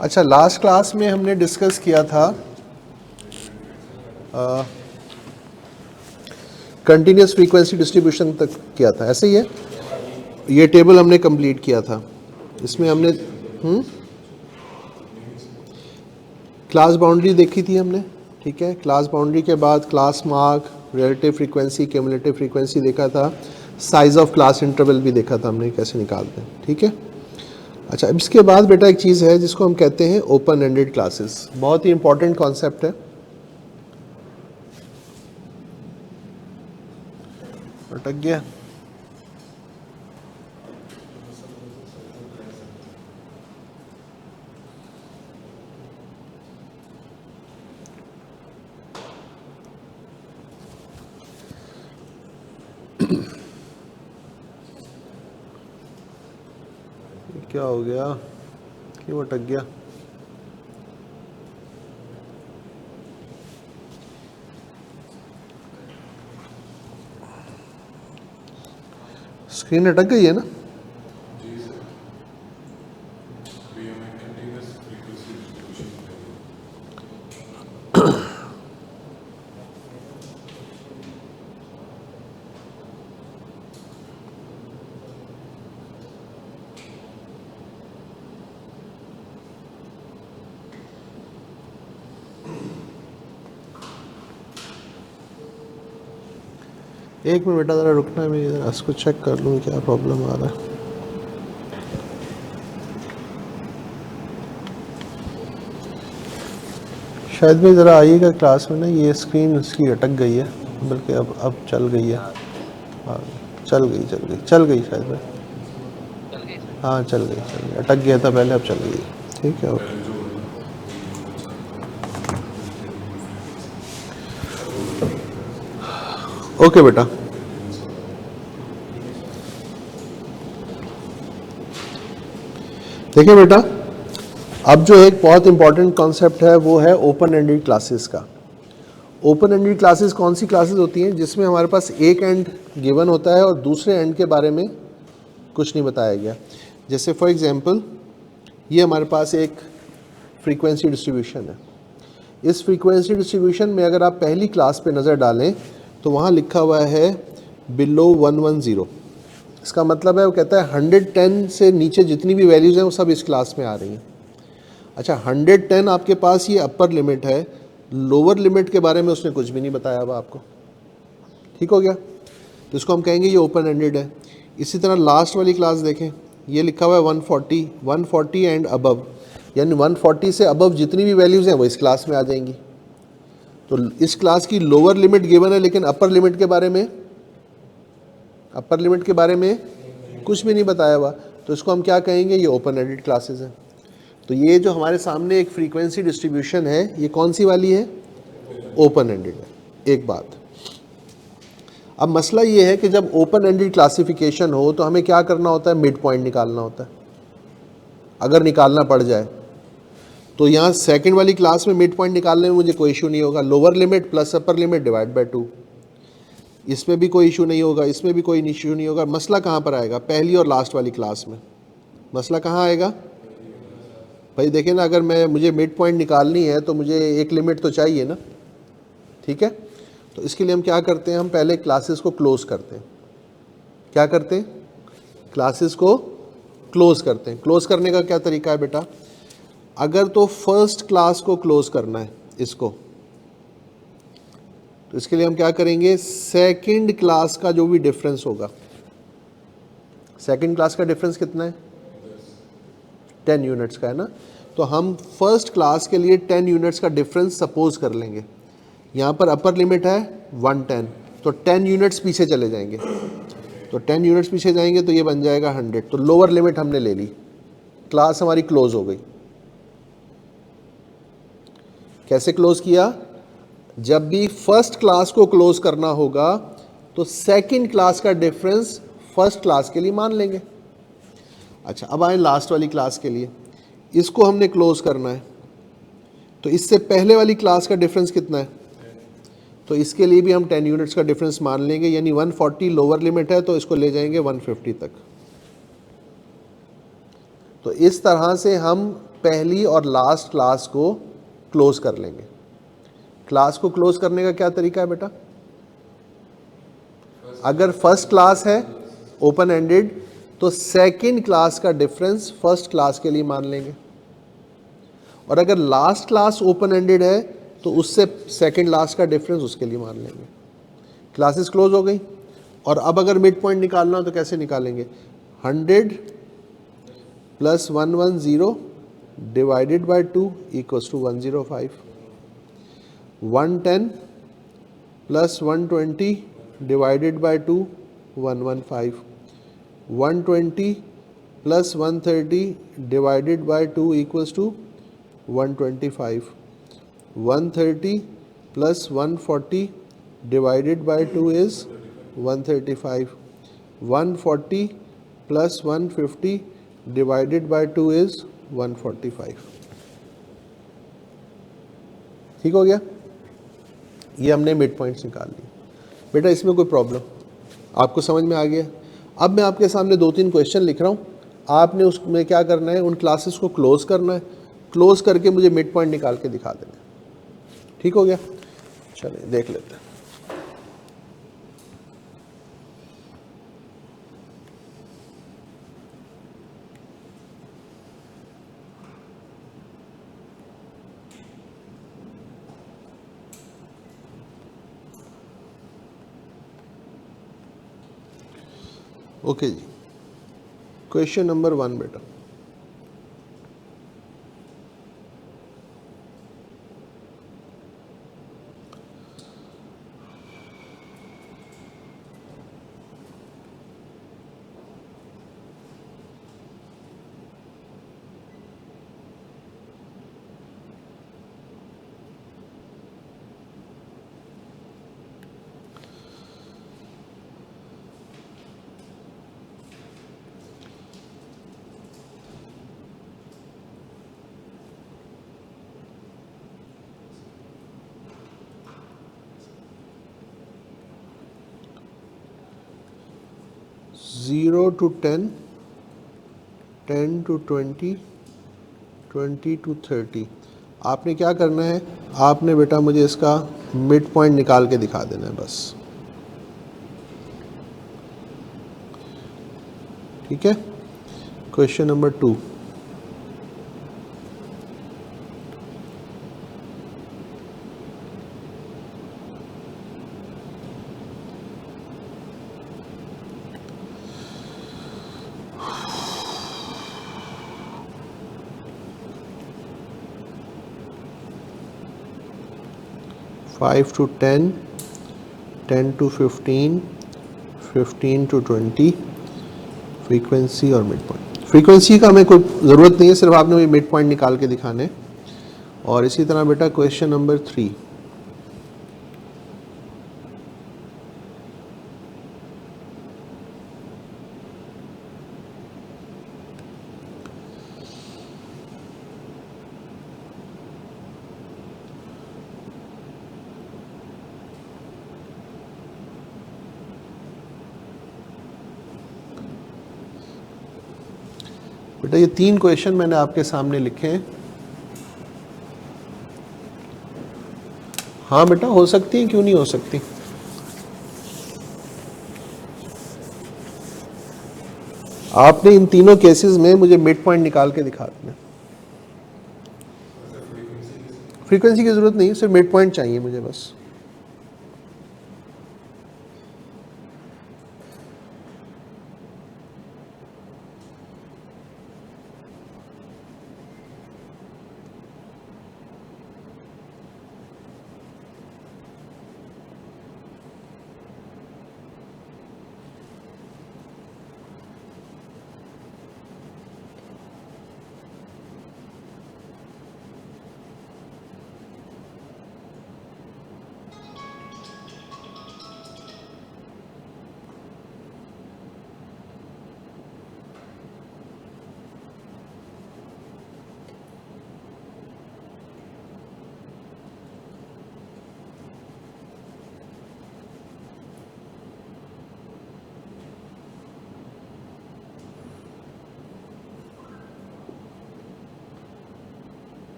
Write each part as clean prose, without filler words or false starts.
अच्छा, last class में हमने डिस्कस किया था कंटिन्यूस फ्रीक्वेंसी डिस्ट्रीब्यूशन तक किया था, ऐसे ही है। ये टेबल हमने कंप्लीट किया था। इसमें हमने क्लास बाउंड्री देखी थी हमने, ठीक है। क्लास बाउंड्री के बाद class mark, relative frequency, cumulative frequency देखा था। साइज़ ऑफ क्लास इंटरवल भी देखा था हमने, कैसे निकालते हैं, ठीक है। अच्छा, अब इसके बाद बेटा एक चीज़ है जिसको हम कहते हैं ओपन एंडेड क्लासेस। बहुत ही इंपॉर्टेंट कॉन्सेप्ट है। अटक गया। क्या हो गया, क्यों अटक गया? स्क्रीन अटक गई है ना? एक मिनट बेटा, ज़रा रुकना है, मैं इधर इसको चेक कर लूँ क्या प्रॉब्लम आ रहा है। शायद भी ज़रा आइएगा क्लास में ना, ये स्क्रीन उसकी अटक गई है, बल्कि अब चल गई है। हाँ, चल गई शायद में। हाँ, चल गई, अटक गया था पहले, अब चल गई। ठीक है, ओके। ओके बेटा, देखिए बेटा, अब जो एक बहुत इंपॉर्टेंट कॉन्सेप्ट है वो है ओपन एंडेड क्लासेस का। ओपन एंडेड क्लासेस कौन सी क्लासेस होती हैं? जिसमें हमारे पास एक एंड गिवन होता है और दूसरे एंड के बारे में कुछ नहीं बताया गया। जैसे फॉर एग्जांपल, ये हमारे पास एक फ्रीक्वेंसी डिस्ट्रीब्यूशन है। इस फ्रीक्वेंसी डिस्ट्रीब्यूशन में अगर आप पहली क्लास पे नज़र डालें तो वहाँ लिखा हुआ है बिलो 110। इसका मतलब है, वो कहता है 110 से नीचे जितनी भी वैल्यूज़ हैं वो सब इस क्लास में आ रही हैं। अच्छा, 110 आपके पास ये अपर लिमिट है, लोअर लिमिट के बारे में उसने कुछ भी नहीं बताया हुआ आपको। ठीक हो गया? तो इसको हम कहेंगे ये ओपन एंडेड है। इसी तरह लास्ट वाली क्लास देखें, ये लिखा हुआ है 140 एंड अबव, यानी 140 से अबव जितनी भी वैल्यूज़ हैं वो इस क्लास में आ जाएंगी। तो इस क्लास की लोअर लिमिट गिवन है, लेकिन अपर लिमिट के बारे में कुछ भी नहीं बताया हुआ। तो इसको हम क्या कहेंगे? ये ओपन एंडेड क्लासेस हैं। तो ये जो हमारे सामने एक फ्रीक्वेंसी डिस्ट्रीब्यूशन है, ये कौन सी वाली है? ओपन एंडेड है। एक बात, अब मसला ये है कि जब ओपन एंडेड क्लासिफिकेशन हो तो हमें क्या करना होता है? मिड पॉइंट निकालना होता है। अगर निकालना पड़ जाए तो यहाँ सेकंड वाली क्लास में मिड पॉइंट निकालने में मुझे कोई इशू नहीं होगा। Lower limit plus upper limit divide by 2, इसमें भी कोई इशू नहीं होगा, इसमें भी कोई इशू नहीं होगा। मसला कहाँ पर आएगा? पहली और लास्ट वाली क्लास में। मसला कहाँ आएगा भाई? देखिए ना, अगर मुझे मिड पॉइंट निकालनी है तो मुझे एक लिमिट तो चाहिए ना, ठीक है। तो इसके लिए हम क्या करते हैं? हम पहले क्लासेस को क्लोज करते हैं। क्या करते हैं? क्लासेस को क्लोज करते हैं। क्लोज करने का क्या तरीका है बेटा? अगर तो फर्स्ट क्लास को क्लोज करना है इसको, तो इसके लिए हम क्या करेंगे? सेकंड क्लास का जो भी डिफरेंस होगा, सेकंड क्लास का डिफरेंस कितना है? 10 यूनिट्स का है ना। तो हम फर्स्ट क्लास के लिए 10 यूनिट्स का डिफरेंस सपोज कर लेंगे। यहाँ पर अपर लिमिट है 110, तो 10 यूनिट्स पीछे चले जाएंगे। तो 10 यूनिट्स पीछे जाएंगे तो ये बन जाएगा 100। तो लोअर लिमिट हमने ले ली, क्लास हमारी क्लोज हो गई। कैसे क्लोज किया? जब भी फर्स्ट क्लास को क्लोज करना होगा तो सेकंड क्लास का डिफरेंस फर्स्ट क्लास के लिए मान लेंगे। अच्छा, अब आए लास्ट वाली क्लास के लिए। इसको हमने क्लोज करना है, तो इससे पहले वाली क्लास का डिफरेंस कितना है? तो इसके लिए भी हम 10 यूनिट्स का डिफरेंस मान लेंगे, यानी 140 लोअर लिमिट है तो इसको ले जाएंगे 150 तक। तो इस तरह से हम पहली और लास्ट क्लास को क्लोज कर लेंगे। क्लास को क्लोज करने का क्या तरीका है बेटा? अगर फर्स्ट क्लास है ओपन एंडेड तो सेकंड क्लास का डिफरेंस फर्स्ट क्लास के लिए मान लेंगे, और अगर लास्ट क्लास ओपन एंडेड है तो उससे सेकंड लास्ट का डिफरेंस उसके लिए मान लेंगे। क्लासेस क्लोज हो गई। और अब अगर मिड पॉइंट निकालना हो तो कैसे निकालेंगे? 100 plus 110 divided by 2 equals to 105। 110 plus 120 divided by 2 115। 120 plus 130 divided by 2 equals to 125। 130 plus 140 divided by 2 is 135. 140 plus 150 divided by 2 is 145. ठीक हो गया? ये हमने मिड पॉइंट्स निकाल लिए। बेटा इसमें कोई प्रॉब्लम आपको समझ में आ गया? अब मैं आपके सामने 2-3 क्वेश्चन लिख रहा हूँ, आपने उसमें क्या करना है, उन क्लासेस को क्लोज करना है, क्लोज करके मुझे मिड पॉइंट निकाल के दिखा देना। ठीक हो गया? चलिए देख लेते हैं। ओके जी, क्वेश्चन नंबर 1 बेटा। Zero to 10, 10 to 20, 20 to 30। आपने क्या करना है, आपने बेटा मुझे इसका मिड पॉइंट निकाल के दिखा देना है बस। ठीक है? Question number 2। Five to 10, 10 to 15, 15 to 20, frequency और मिड पॉइंट। फ्रीक्वेंसी का हमें कोई ज़रूरत नहीं है, सिर्फ आपने मिड पॉइंट निकाल के दिखाने। और इसी तरह बेटा क्वेश्चन नंबर 3। बेटा ये 3 क्वेश्चन मैंने आपके सामने लिखे हैं। हाँ बेटा हो सकती है, क्यों नहीं हो सकती? आपने इन तीनों केसेस में मुझे मिड पॉइंट निकाल के दिखा देना। फ्रीक्वेंसी की जरूरत नहीं, सिर्फ मिड पॉइंट चाहिए मुझे बस।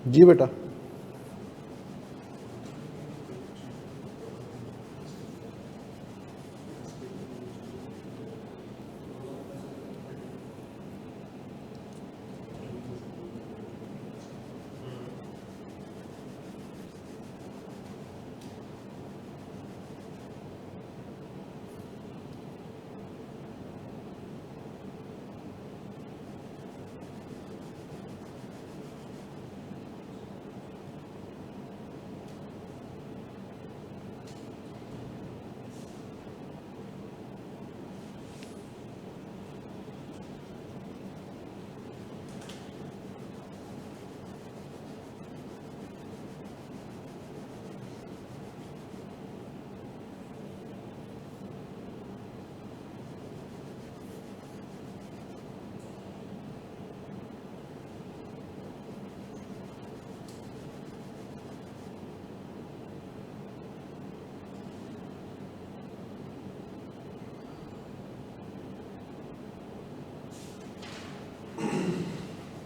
जी बेटा।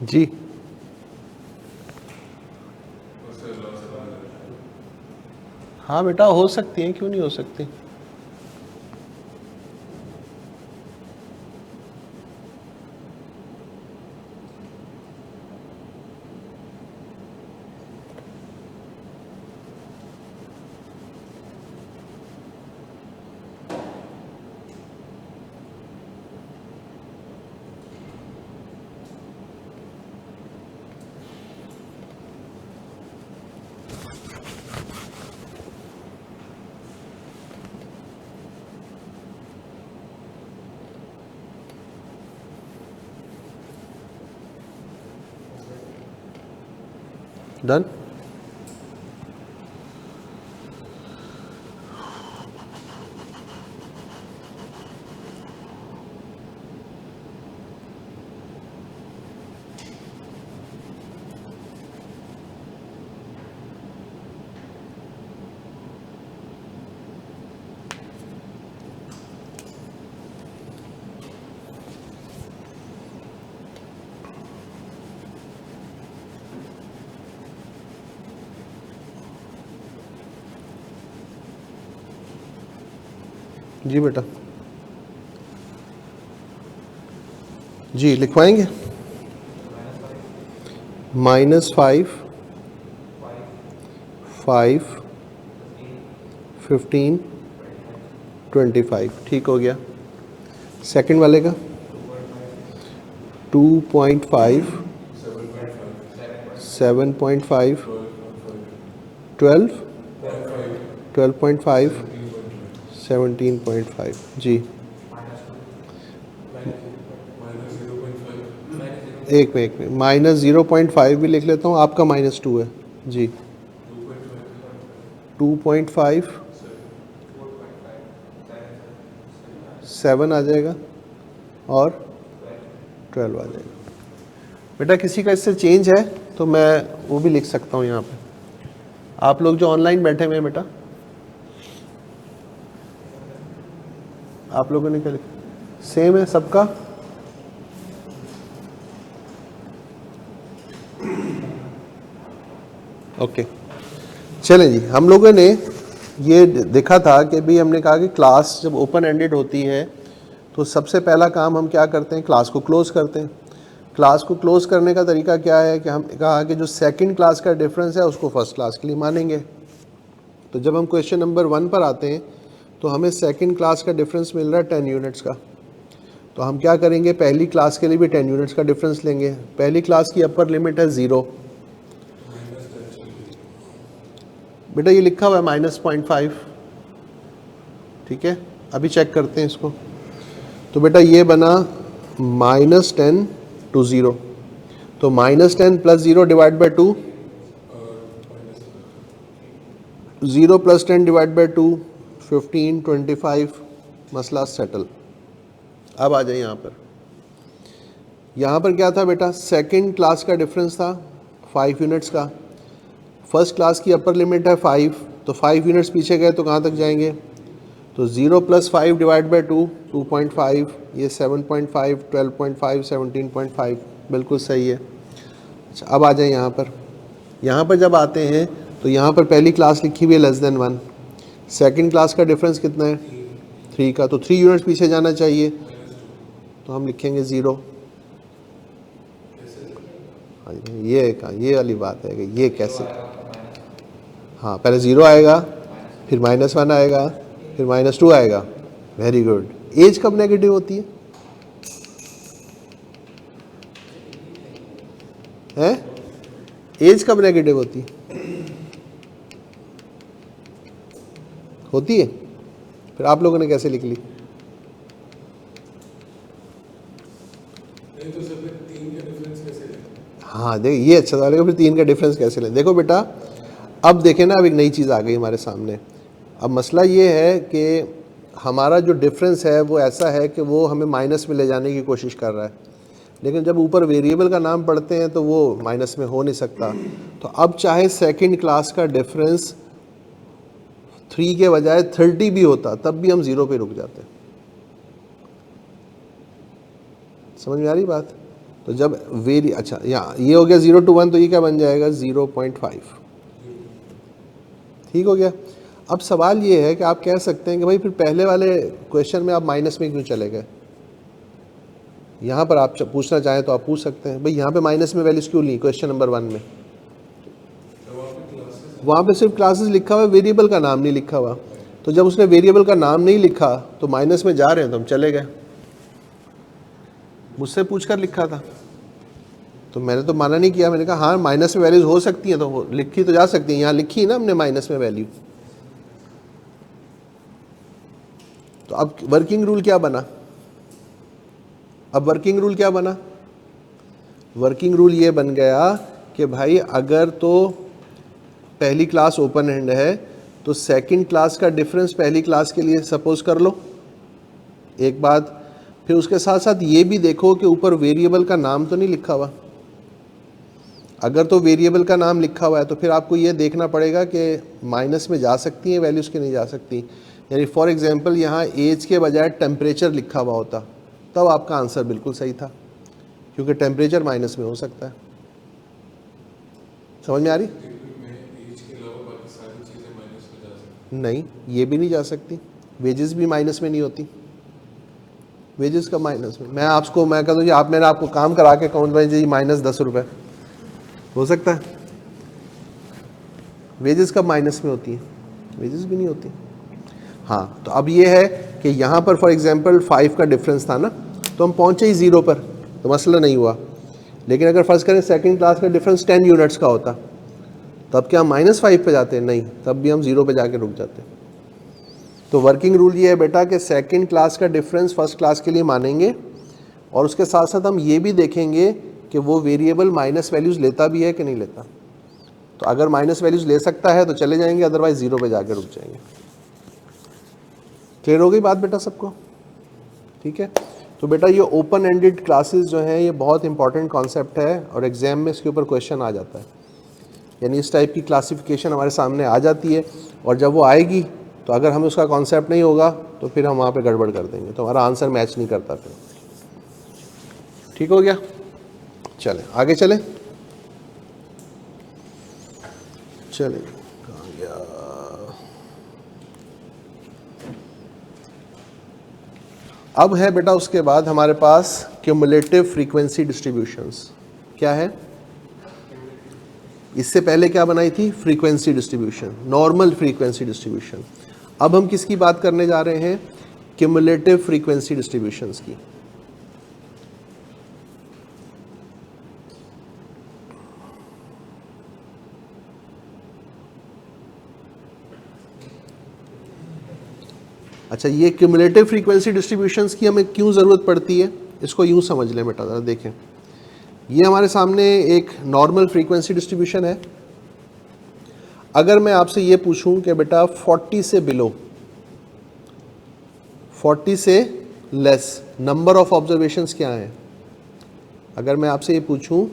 जी हाँ बेटा, हो सकती हैं, क्यों नहीं हो सकती। डन। जी बेटा। जी लिखवाएंगे। -5, 5, 15, 25, ठीक हो गया। सेकंड वाले का 2.5, 7.5, 12, 12.5, 17.5। जी एक में -0.5 भी लिख लेता हूँ, आपका -2 है। जी 2.5, 7 आ जाएगा और 12 आ जाएगा। बेटा किसी का इससे चेंज है तो मैं वो भी लिख सकता हूँ यहाँ पे। आप लोग जो ऑनलाइन बैठे हुए हैं बेटा, आप लोगों ने क्या लिखा? सेम है सबका। ओके चलें जी। हम लोगों ने ये देखा था कि भी हमने कहा कि क्लास जब ओपन एंडेड होती है तो सबसे पहला काम हम क्या करते हैं, क्लास को क्लोज करते हैं। क्लास को क्लोज करने का तरीका क्या है कि हम कहा कि जो सेकंड क्लास का डिफरेंस है उसको फर्स्ट क्लास के लिए मानेंगे। तो जब हम क्वेश्चन नंबर 1 पर आते हैं तो हमें सेकंड क्लास का डिफरेंस मिल रहा है 10 यूनिट्स का। तो हम क्या करेंगे, पहली क्लास के लिए भी 10 यूनिट्स का डिफरेंस लेंगे। पहली क्लास की अपर लिमिट है 0। बेटा ये लिखा हुआ है -0.5, ठीक है। अभी चेक करते हैं इसको। तो बेटा ये बना -10 to 0। तो -10 + 0 डिवाइड बाई 2, 0 + 10 डिवाइड बाई 2, 15, 25, मसला सेटल। अब आ जाए यहाँ पर। यहाँ पर क्या था बेटा, सेकंड क्लास का डिफरेंस था 5 यूनिट्स का। फर्स्ट क्लास की अपर लिमिट है 5, तो 5 यूनिट्स पीछे गए तो कहाँ तक जाएंगे, तो 0 + 5 डिवाइड बाई 2, 2.5, ये 7.5, 12.5, 17.5, बिल्कुल सही है। अच्छा अब आ जाए यहाँ पर। यहाँ पर जब आते हैं तो यहाँ पर पहली क्लास लिखी हुई है लेस देन 1, सेकंड क्लास का डिफरेंस कितना है 3 का, तो 3 यूनिट्स पीछे जाना चाहिए, तो हम लिखेंगे 0। ये वाली बात है कि ये कैसे, हाँ पहले 0 आएगा, फिर -1 आएगा, फिर -2 आएगा। Very good. एज कब नेगेटिव होती है? एज कब नेगेटिव होती है? होती है? फिर आप लोगों ने कैसे लिख ली? नहीं तो सर फिर 3 का डिफरेंस कैसे लें? हाँ देखिए ये अच्छा सवाल है, फिर 3 का डिफरेंस कैसे लें? देखो बेटा, अब देखें ना, अब एक नई चीज़ आ गई हमारे सामने। अब मसला ये है कि हमारा जो डिफरेंस है वो ऐसा है कि वो हमें माइनस में ले जाने की कोशिश कर रहा है, लेकिन जब ऊपर वेरिएबल का नाम पढ़ते हैं तो वो माइनस में हो नहीं सकता। तो अब चाहे सेकंड क्लास का डिफरेंस 3 के बजाय 30 भी होता, तब भी हम 0 पे रुक जाते। समझ में आ रही बात? तो जब अच्छा यहाँ ये हो गया 0 to 1, तो ये क्या बन जाएगा 0.5। ठीक हो गया। अब सवाल ये है कि आप कह सकते हैं कि भाई फिर पहले वाले क्वेश्चन में आप माइनस में क्यों चले गए? यहाँ पर आप पूछना चाहें तो आप पूछ सकते हैं भाई यहाँ पे माइनस में वैल्यूज क्यों ली क्वेश्चन नंबर 1 में? वहाँ पे सिर्फ क्लासेस लिखा हुआ है, वेरिएबल का नाम नहीं लिखा हुआ। तो जब उसने वेरिएबल का नाम नहीं लिखा तो माइनस में जा रहे हैं तो हम चले गए। मुझसे पूछकर लिखा था तो मैंने तो माना नहीं किया, मैंने कहा हाँ माइनस में वैल्यूज हो सकती हैं, तो लिखी तो जा सकती हैं, यहाँ लिखी ना हमने माइनस में वैल्यू। तो अब वर्किंग रूल क्या बना? अब वर्किंग रूल क्या बना? वर्किंग रूल ये बन गया कि भाई अगर तो पहली क्लास ओपन एंड है तो सेकंड क्लास का डिफरेंस पहली क्लास के लिए सपोज कर लो, एक बात। फिर उसके साथ साथ ये भी देखो कि ऊपर वेरिएबल का नाम तो नहीं लिखा हुआ। अगर तो वेरिएबल का नाम लिखा हुआ है तो फिर आपको ये देखना पड़ेगा कि माइनस में जा सकती हैं वैल्यूज़ की नहीं जा सकती। यानी फॉर एग्जांपल यहाँ एज के बजाय टेम्परेचर लिखा हुआ होता तब आपका आंसर बिल्कुल सही था, क्योंकि टेम्परेचर माइनस में हो सकता है। समझ में आ रही? नहीं, ये भी नहीं जा सकती। वेजेस भी माइनस में नहीं होती। वेजेस का माइनस में मैं कह दूँ आप मैंने आपको काम करा के कहूँ भाई जी -10 रुपये, हो सकता है? वेजेस कब माइनस में होती है? वेजेस भी नहीं होती। हाँ, तो अब ये है कि यहाँ पर फॉर एग्जांपल 5 का डिफरेंस था ना, तो हम पहुँचे ही 0 पर, तो मसला नहीं हुआ। लेकिन अगर फर्स्ट करें सेकंड क्लास का डिफरेंस 10 यूनिट्स का होता, तब क्या हम -5 पे जाते? नहीं, तब भी हम 0 पे जाके रुक जाते। तो वर्किंग रूल ये है बेटा कि सेकंड क्लास का डिफरेंस फर्स्ट क्लास के लिए मानेंगे, और उसके साथ साथ हम ये भी देखेंगे कि वो वेरिएबल माइनस वैल्यूज़ लेता भी है कि नहीं लेता। तो अगर माइनस वैल्यूज़ ले सकता है तो चले जाएंगे, अदरवाइज 0 पे जाके रुक जाएंगे। क्लियर हो गई बात बेटा सबको? ठीक है। तो बेटा ये ओपन एंडेड क्लासेस जो हैं ये बहुत इंपॉर्टेंट कॉन्सेप्ट है, और एग्जाम में इसके ऊपर क्वेश्चन आ जाता है। यानी इस टाइप की क्लासिफिकेशन हमारे सामने आ जाती है, और जब वो आएगी तो अगर हमें उसका कॉन्सेप्ट नहीं होगा तो फिर हम वहाँ पे गड़बड़ कर देंगे, तो हमारा आंसर मैच नहीं करता फिर। ठीक हो गया? चलें आगे चलें। चलें, कहाँ गया? अब है बेटा उसके बाद हमारे पास क्यूमुलेटिव फ्रीक्वेंसी डिस्ट्रीब्यूशंस। क्या है? इससे पहले क्या बनाई थी? Frequency distribution, normal frequency distribution. अब हम किसकी बात करने जा रहे हैं? क्यूमुलेटिव फ्रीक्वेंसी डिस्ट्रीब्यूशंस की। अच्छा, ये क्यूमुलेटिव फ्रीक्वेंसी डिस्ट्रीब्यूशंस की हमें क्यों ज़रूरत पड़ती है, इसको यूँ समझ लें बेटा, ज़रा देखें। ये हमारे सामने एक नॉर्मल फ्रीक्वेंसी डिस्ट्रीब्यूशन है। अगर मैं आपसे ये पूछूं कि बेटा 40 से बिलो, 40 से लेस नंबर ऑफ ऑब्जर्वेशंस क्या हैं? अगर मैं आपसे ये पूछूं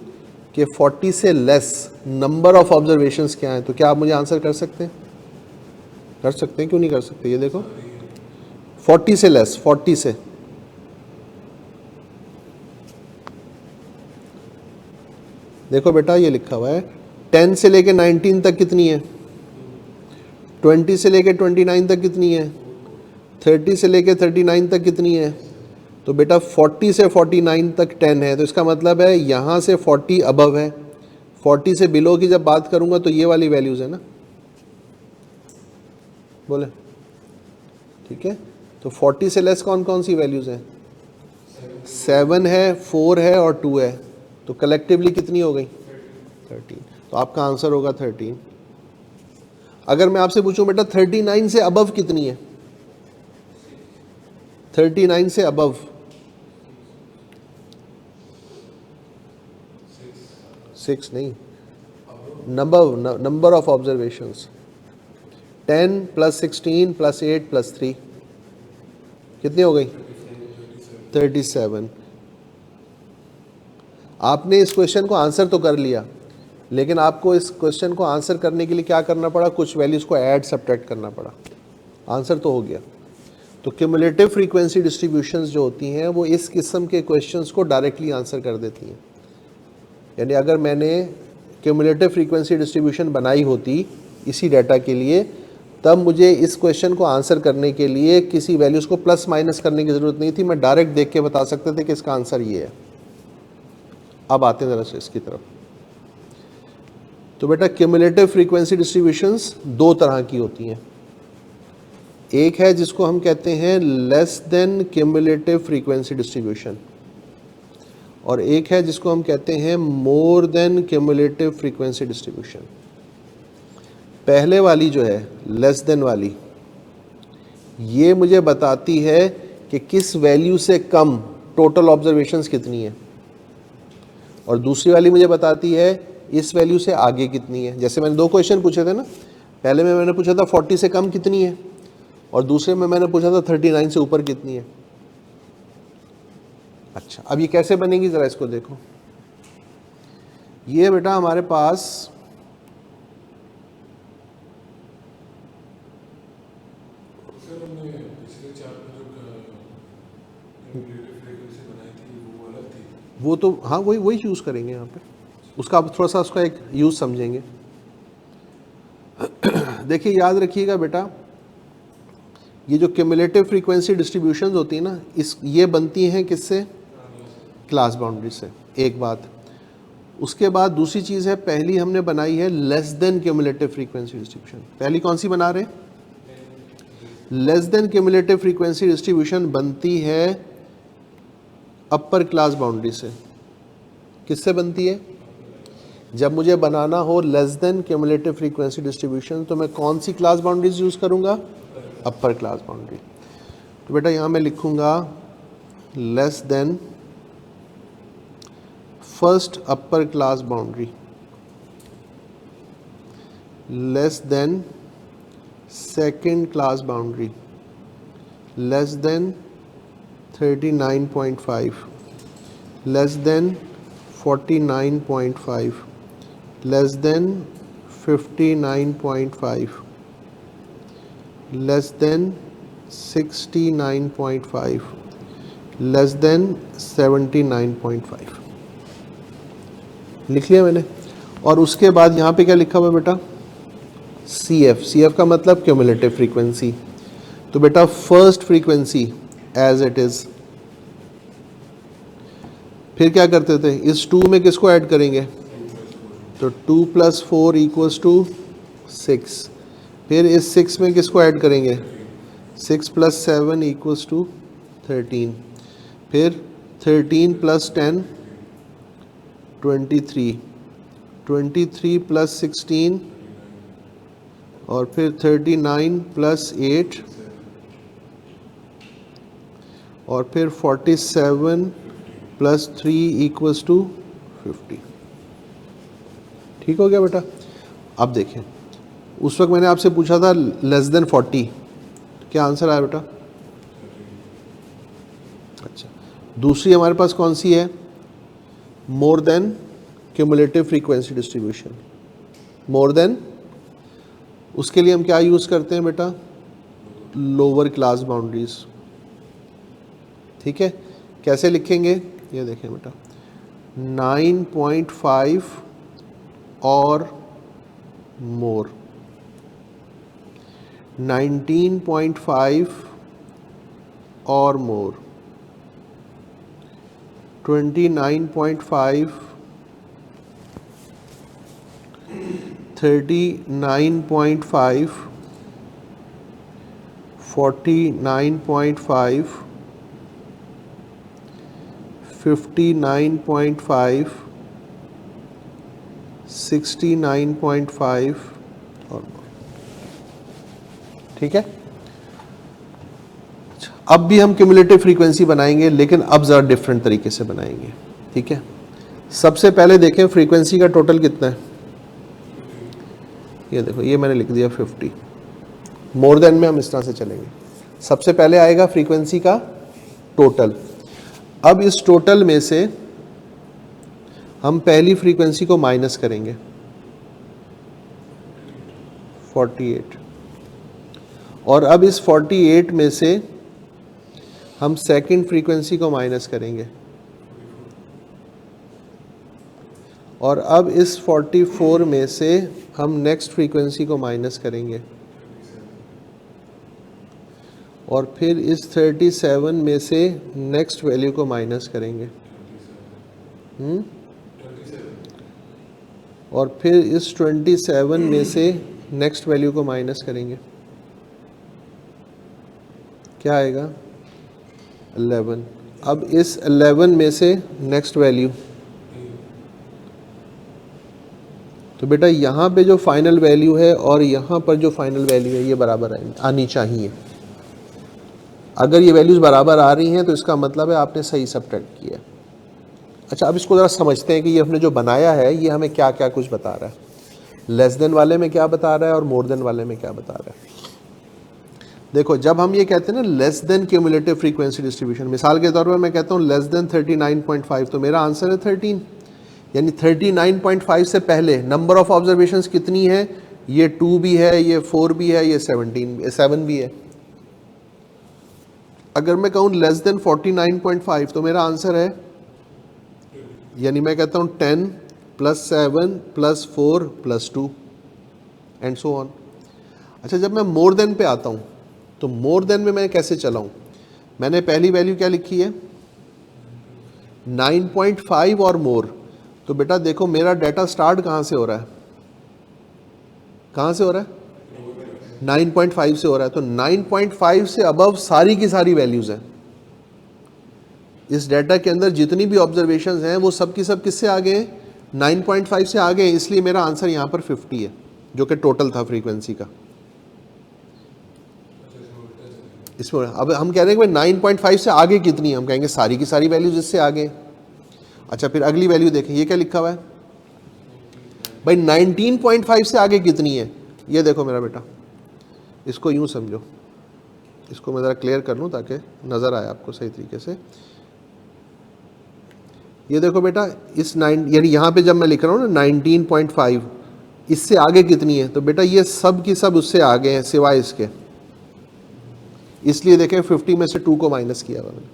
कि 40 से लेस नंबर ऑफ ऑब्जर्वेशंस क्या हैं, तो क्या आप मुझे आंसर कर सकते हैं? कर सकते हैं, क्यों नहीं कर सकते? ये देखो 40 से लेस, 40 से, देखो बेटा ये लिखा हुआ है 10 से लेके 19 तक कितनी है? 20 से लेके 29 तक कितनी है? 30 से लेके 39 तक कितनी है? तो बेटा 40 से 49 तक 10 है, तो इसका मतलब है यहाँ से 40 अबव है, 40 से बिलो की जब बात करूँगा तो ये वाली वैल्यूज़ है ना, बोले ठीक है। तो 40 से लेस कौन कौन सी वैल्यूज़ हैं? 7 है, 4 है और 2 है, तो कलेक्टिवली कितनी हो गई? 13। तो आपका आंसर होगा 13। अगर मैं आपसे पूछूं बेटा 39 से अबव कितनी है? 39 से अबव 6 नहीं, नंबर ऑफ ऑब्जर्वेशंस 10 + 16 + 8 + 3 कितनी हो गई? 37। आपने इस क्वेश्चन को आंसर तो कर लिया, लेकिन आपको इस क्वेश्चन को आंसर करने के लिए क्या करना पड़ा? कुछ वैल्यूज़ को ऐड सब्ट्रैक्ट करना पड़ा। आंसर तो हो गया। तो क्यूमुलेटिव फ्रीक्वेंसी डिस्ट्रीब्यूशंस जो होती हैं वो इस किस्म के क्वेश्चंस को डायरेक्टली आंसर कर देती हैं। यानी अगर मैंने क्यूमुलेटिव फ्रीक्वेंसी डिस्ट्रीब्यूशन बनाई होती इसी डाटा के लिए, तब मुझे इस क्वेश्चन को आंसर करने के लिए किसी वैल्यूज़ को प्लस माइनस करने की ज़रूरत नहीं थी, मैं डायरेक्ट देख के बता सकते थे कि इसका आंसर ये है। अब आते हैं ज़रा से इसकी तरफ। तो बेटा क्यूमुलेटिव फ्रीक्वेंसी डिस्ट्रीब्यूशंस दो तरह की होती हैं। एक है जिसको हम कहते हैं less than cumulative frequency distribution, और एक है जिसको हम कहते हैं more than cumulative frequency distribution. पहले वाली जो है लेस देन वाली, ये मुझे बताती है कि किस वैल्यू से कम टोटल ऑब्जर्वेशंस कितनी है, और दूसरी वाली मुझे बताती है इस वैल्यू से आगे कितनी है। जैसे मैंने दो क्वेश्चन पूछे थे ना, पहले में मैंने पूछा था 40 से कम कितनी है, और दूसरे में मैंने पूछा था 39 से ऊपर कितनी है। अच्छा, अब ये कैसे बनेगी ज़रा इसको देखो। ये बेटा हमारे पास सर हमने पिछले चार्ट में जो क्यूमुलेटिव फ्रीक्वेंसी बनाई थी वो अलग थी। वो तो हाँ वही यूज़ करेंगे यहाँ पे, उसका अब थोड़ा सा उसका एक यूज़ समझेंगे। देखिए याद रखिएगा बेटा, ये जो क्यूमुलेटिव फ्रीक्वेंसी डिस्ट्रीब्यूशंस होती है ना, ये बनती हैं किससे? क्लास बाउंड्री से। एक बात। उसके बाद दूसरी चीज़ है, पहली हमने बनाई है less than cumulative frequency distribution. पहली कौन सी बना रहे? Less than cumulative frequency distribution बनती है अपर क्लास बाउंड्री से। किससे बनती है? जब मुझे बनाना हो less than cumulative frequency distribution, तो मैं कौन सी क्लास बाउंड्रीज यूज़ करूँगा? Upper class boundary. तो बेटा यहाँ मैं लिखूँगा less than first upper class boundary, less than second class boundary, less than 39.5, less than 49.5, less than 59.5, less than 69.5, less than 79.5। लिख लिया मैंने। और उसके बाद यहाँ पे क्या लिखा हुआ है बेटा? CF का मतलब क्यूमुलेटिव फ्रीक्वेंसी। तो बेटा first frequency as it is. फिर क्या करते थे? इस 2 में किसको ऐड करेंगे? तो 2 + 4 = 6। फिर इस 6 में किसको ऐड करेंगे? 6 + 7 = 13। फिर 13 + 10 23, 23 + 16, और फिर 39 + 8, और फिर 47 + 3 = 50। ठीक हो गया बेटा? अब देखें, उस वक्त मैंने आपसे पूछा था लेस देन 40, क्या आंसर आया बेटा? अच्छा, दूसरी हमारे पास कौन सी है? More than cumulative frequency distribution. More than, उसके लिए हम क्या यूज़ करते हैं बेटा? Lower class boundaries. ठीक है, कैसे लिखेंगे? ये देखें बेटा, 9.5 और more, 19.5 or more, 29.5, 39.5, 49.5, 59.5, 69.5 और more। ठीक है। अब भी हम क्यूमुलेटिव फ्रीक्वेंसी बनाएंगे, लेकिन अब ज़रा डिफरेंट तरीके से बनाएंगे। ठीक है। सबसे पहले देखें फ्रीक्वेंसी का टोटल कितना है। ये देखो, ये मैंने लिख दिया 50। मोर देन में हम इस तरह से चलेंगे। सबसे पहले आएगा फ्रीक्वेंसी का टोटल। अब इस टोटल में से हम पहली फ्रीक्वेंसी को माइनस करेंगे, 48। और अब इस 48 में से हम सेकंड फ्रीक्वेंसी को माइनस करेंगे, और अब इस 44 में से हम नेक्स्ट फ्रीक्वेंसी को माइनस करेंगे, और फिर इस 37 में से नेक्स्ट वैल्यू को माइनस करेंगे, और फिर इस 27 में से नेक्स्ट वैल्यू को माइनस करेंगे। क्या आएगा? 11। अब इस 11 में से नेक्स्ट वैल्यू, तो बेटा यहाँ पे जो फाइनल वैल्यू है और यहाँ पर जो फाइनल वैल्यू है ये बराबर आनी चाहिए। अगर ये वैल्यूज़ बराबर आ रही हैं तो इसका मतलब है आपने सही सब्ट्रैक्ट किया। अच्छा, अब इसको ज़रा समझते हैं कि ये हमने जो बनाया है ये हमें क्या क्या कुछ बता रहा है। लेस देन वाले में क्या बता रहा है और मोर देन वाले में क्या बता रहा है। देखो, जब हम ये कहते हैं ना less than cumulative frequency distribution, मिसाल के तौर पर मैं कहता हूँ लेस देन 39.5, तो मेरा आंसर है 13। यानी 39.5 से पहले नंबर ऑफ ऑब्जर्वेशंस कितनी है? ये 2 भी है, ये 4 भी है, ये 7 भी है। अगर मैं कहूँ लेस देन 49.5 तो मेरा आंसर है, यानी मैं कहता हूँ 10 + 7 + 4 + 2 एंड सो ऑन। अच्छा, जब मैं मोर देन पे आता हूँ तो मोर देन में मैं कैसे चलाऊँ? मैंने पहली वैल्यू क्या लिखी है? 9.5 और मोर। तो बेटा देखो, मेरा डाटा स्टार्ट कहाँ से हो रहा है? कहाँ से हो रहा है? 9.5 से हो रहा है। तो 9.5 से अबव सारी की सारी वैल्यूज़ हैं। इस डाटा के अंदर जितनी भी ऑब्जर्वेशंस हैं वो सब की सब किससे आगे हैं? 9.5 से आगे हैं। इसलिए मेरा आंसर यहाँ पर 50 है, जो कि टोटल था फ्रीक्वेंसी का। इसमें अब हम कह रहे हैं कि भाई 9.5 से आगे कितनी है? हम कहेंगे सारी की सारी वैल्यूज इससे आगे। अच्छा, फिर अगली वैल्यू देखें, ये क्या लिखा हुआ है भाई? 19.5 से आगे कितनी है? ये देखो मेरा बेटा, इसको यूं समझो, इसको मैं ज़रा क्लियर कर लूँ ताकि नज़र आए आपको सही तरीके से। ये देखो बेटा, इस 9 यानी यहाँ पे जब मैं लिख रहा हूँ ना 19.5, इससे आगे कितनी है? तो बेटा ये सब की सब उससे आगे हैं सिवाय इसके। इसलिए देखें 50 में से 2 को माइनस किया हुआ मैंने।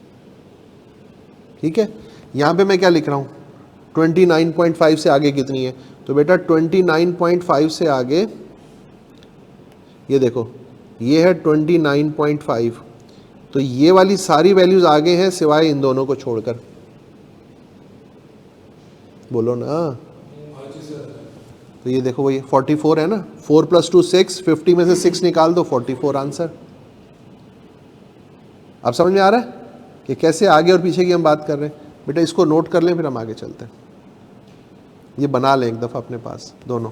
ठीक है, यहाँ पे मैं क्या लिख रहा हूँ? 29.5 से आगे कितनी है? तो बेटा 29.5 से आगे ये देखो, ये है 29.5। तो ये वाली सारी वैल्यूज आगे हैं सिवाय इन दोनों को छोड़कर। बोलो ना। तो ये देखो, वही 44 है ना, 4 + 2 6, 50 में से 6 निकाल दो, 44 आंसर। अब समझ में आ रहा है कि कैसे आगे और पीछे की हम बात कर रहे हैं? बेटा इसको नोट कर लें, फिर हम आगे चलते हैं। ये बना लें एक दफ़ा अपने पास दोनों।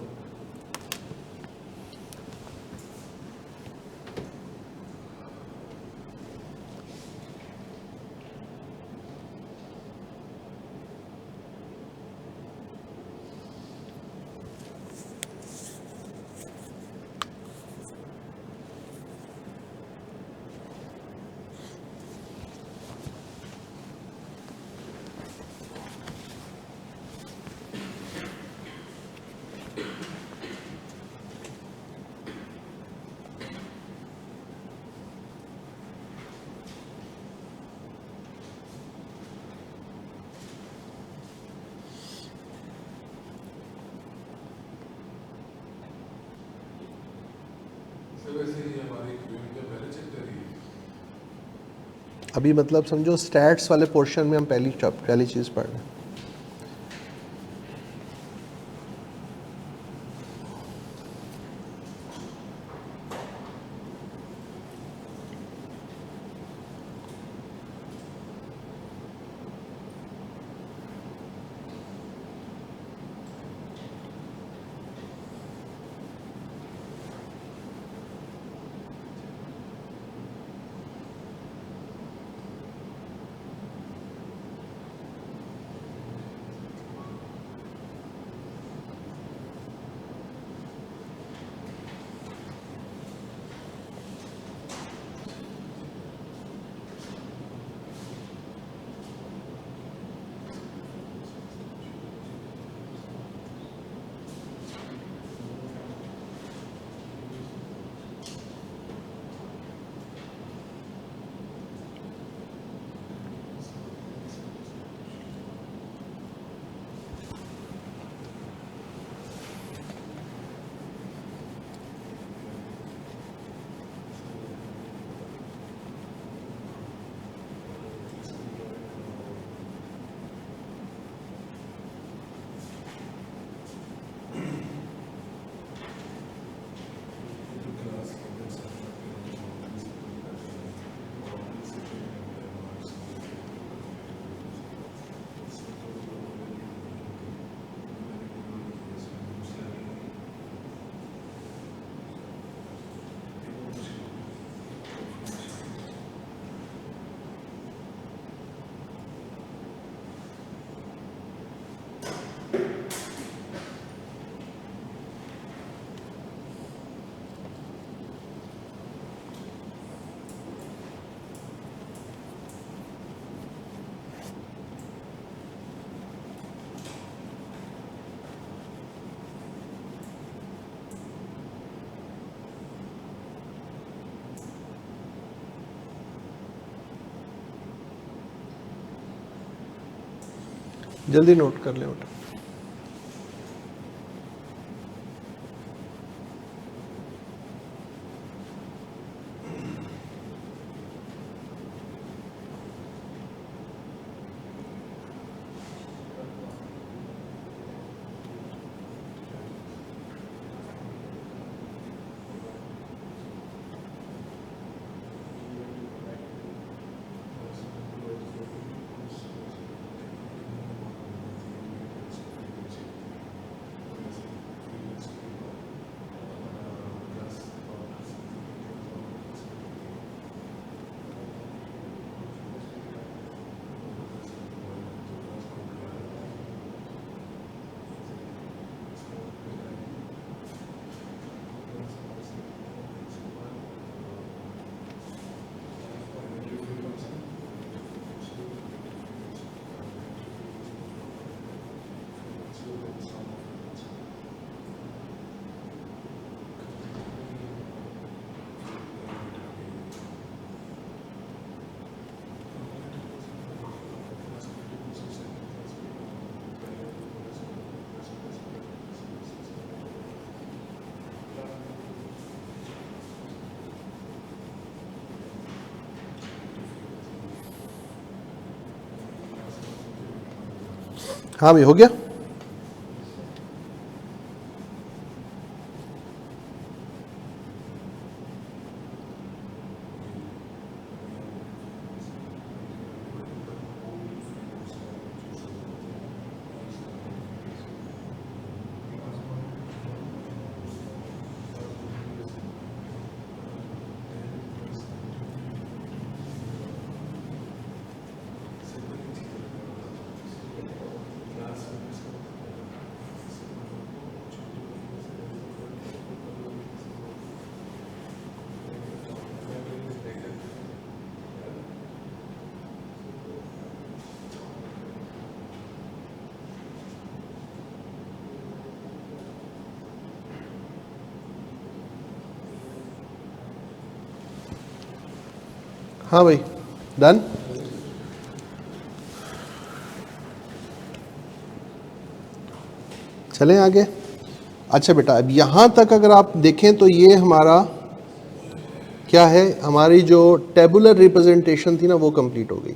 अभी मतलब समझो स्टैट्स वाले पोर्शन में हम पहली चीज़ पढ़ रहे हैं। जल्दी नोट कर लें उठो। हाँ भाई, हो गया। हाँ भाई, डन। चलें आगे। अच्छा बेटा, अब यहाँ तक अगर आप देखें तो ये हमारा क्या है, हमारी जो टेबुलर रिप्रेजेंटेशन थी ना वो कंप्लीट हो गई।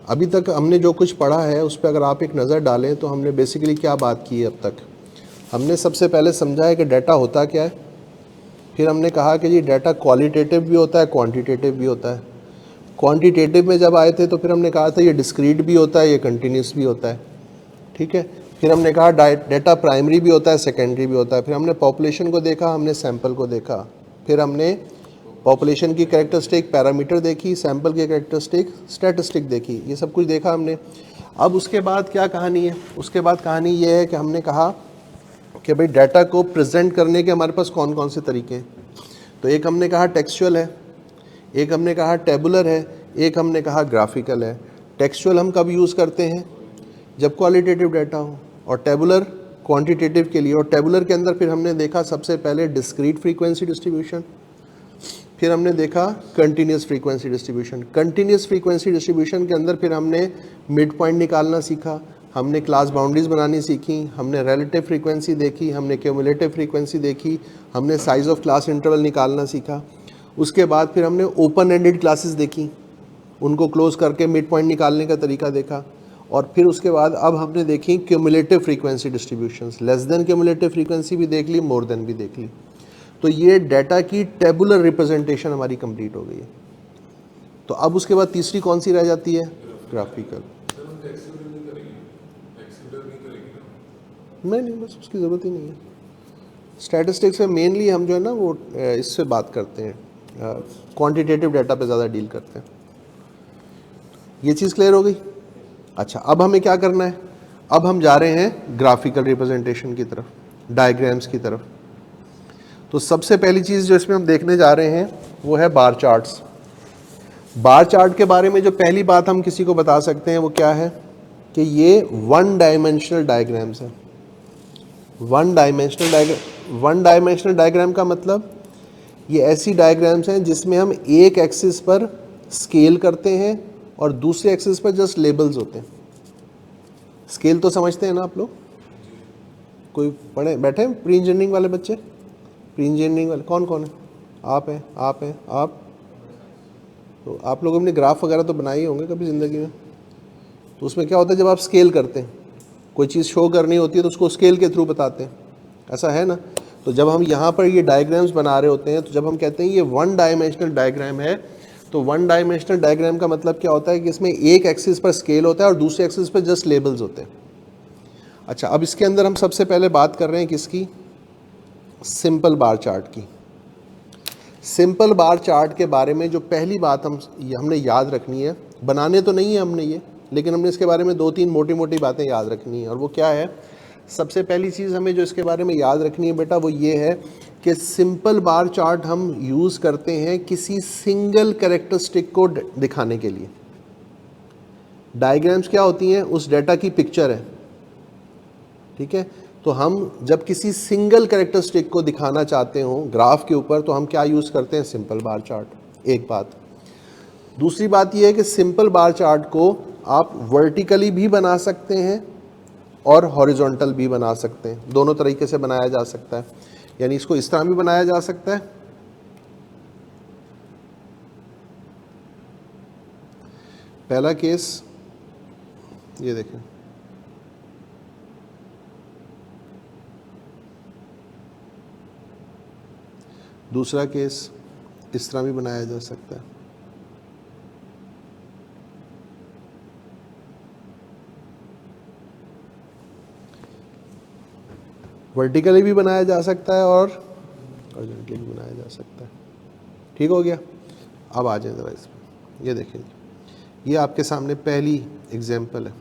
अभी तक हमने जो कुछ पढ़ा है उस पर अगर आप एक नज़र डालें तो हमने बेसिकली क्या बात की है अब तक। हमने सबसे पहले समझा है कि डाटा होता क्या है, फिर हमने कहा कि जी डाटा क्वालिटेटिव भी होता है, क्वांटिटेटिव भी होता है। क्वांटिटेटिव में जब आए थे तो फिर हमने कहा था ये डिस्क्रीट भी होता है, ये कंटिन्यूस भी होता है, ठीक है। फिर हमने कहा डाटा प्राइमरी भी होता है, सेकेंडरी भी होता है। फिर हमने पॉपुलेशन को देखा, हमने सैंपल को देखा, फिर हमने पॉपुलेशन की कैरेक्टरिस्टिक पैरामीटर देखी, सैंपल की कैरेक्टरिस्टिक स्टैटिस्टिक देखी, ये सब कुछ देखा हमने। अब उसके बाद क्या कहानी है, उसके बाद कहानी ये है कि हमने कहा कि भाई डाटा को प्रेजेंट करने के हमारे पास कौन कौन से तरीके हैं। तो एक हमने कहा टेक्सचुअल है, एक हमने कहा टेबुलर है, एक हमने कहा ग्राफिकल है। टेक्सचुअल हम कब यूज़ करते हैं, जब क्वालिटेटिव डाटा हो, और टेबुलर क्वांटिटेटिव के लिए। और टेबुलर के अंदर फिर हमने देखा सबसे पहले डिस्क्रीट फ्रीक्वेंसी डिस्ट्रीब्यूशन, फिर हमने देखा continuous frequency distribution. Continuous frequency distribution के अंदर फिर हमने मिड पॉइंट निकालना सीखा, हमने क्लास बाउंड्रीज बनानी सीखी, हमने रिलेटिव फ्रीक्वेंसी देखी, हमने क्यूमुलेटिव फ्रीक्वेंसी देखी, हमने साइज ऑफ क्लास इंटरवल निकालना सीखा। उसके बाद फिर हमने ओपन एंडेड क्लासेस देखी, उनको क्लोज करके मिड पॉइंट निकालने का तरीका देखा। और फिर उसके बाद अब हमने देखी cumulative frequency distributions, less than cumulative frequency भी देख ली, मोर देन भी देख ली। तो ये डाटा की टेबुलर रिप्रेजेंटेशन हमारी कंप्लीट हो गई है। तो अब उसके बाद तीसरी कौन सी रह जाती है, ग्राफिकल। नहीं, बस उसकी ज़रूरत ही नहीं है। स्टैटिस्टिक्स में मेनली हम जो है ना वो इससे बात करते हैं, क्वांटिटेटिव डाटा पे ज़्यादा डील करते हैं। ये चीज़ क्लियर हो गई। अच्छा, अब हमें क्या करना है, अब हम जा रहे हैं ग्राफिकल रिप्रेजेंटेशन की तरफ, डायग्राम्स की तरफ। तो सबसे पहली चीज़ जो इसमें हम देखने जा रहे हैं वो है बार चार्ट्स। बार चार्ट के बारे में जो पहली बात हम किसी को बता सकते हैं वो क्या है कि ये वन डायमेंशनल डायग्राम्स है। वन डायमेंशनल डायग्राम का मतलब ये ऐसी डायग्राम्स हैं जिसमें हम एक एक्सिस पर स्केल करते हैं और दूसरे एक्सिस पर जस्ट लेबल्स होते हैं। स्केल तो समझते हैं ना आप लोग, कोई पढ़े बैठे हैं प्री इंजीनियरिंग वाले बच्चे, प्री इंजीनियरिंग वाले कौन कौन है, आप हैं, आप हैं, आप। तो आप लोगों ने ग्राफ वगैरह तो बनाए ही होंगे कभी ज़िंदगी में। तो उसमें क्या होता है, जब आप स्केल करते हैं, कोई चीज़ शो करनी होती है तो उसको स्केल के थ्रू बताते हैं, ऐसा है ना। तो जब हम यहाँ पर ये डायग्राम्स बना रहे होते हैं, तो जब हम कहते हैं ये वन डायमेंशनल डायग्राम है, तो वन डायमेंशनल डायग्राम का मतलब क्या होता है कि इसमें एक एक्सिस पर स्केल होता है और दूसरे एक्सिस पर जस्ट लेबल्स होते हैं। अच्छा, अब इसके अंदर हम सबसे पहले बात कर रहे हैं किसकी, सिंपल बार चार्ट की। सिंपल बार चार्ट के बारे में जो पहली बात हमने याद रखनी है, बनाने तो नहीं है हमने ये, लेकिन हमने इसके बारे में दो तीन मोटी मोटी बातें याद रखनी है। और वो क्या है, सबसे पहली चीज़ हमें जो इसके बारे में याद रखनी है बेटा वो ये है कि सिंपल बार चार्ट हम यूज़ करते हैं किसी सिंगल कैरेक्टरिस्टिक को दिखाने के लिए। डायग्राम्स क्या होती हैं, उस डाटा की पिक्चर है, ठीक है। तो हम जब किसी सिंगल कैरेक्टरिस्टिक को दिखाना चाहते हो ग्राफ के ऊपर, तो हम क्या यूज़ करते हैं, सिंपल बार चार्ट। एक बात। दूसरी बात यह है कि सिंपल बार चार्ट को आप वर्टिकली भी बना सकते हैं और हॉरिजॉन्टल भी बना सकते हैं, दोनों तरीके से बनाया जा सकता है। यानी इसको इस तरह भी बनाया जा सकता है, पहला केस ये देखें, दूसरा केस इस तरह भी बनाया जा सकता है। वर्टिकली भी बनाया जा सकता है और हॉरिजॉन्टली भी बनाया जा सकता है। ठीक हो गया। अब आ जाए ज़रा इसमें, ये देखें, ये आपके सामने पहली एग्जाम्पल है।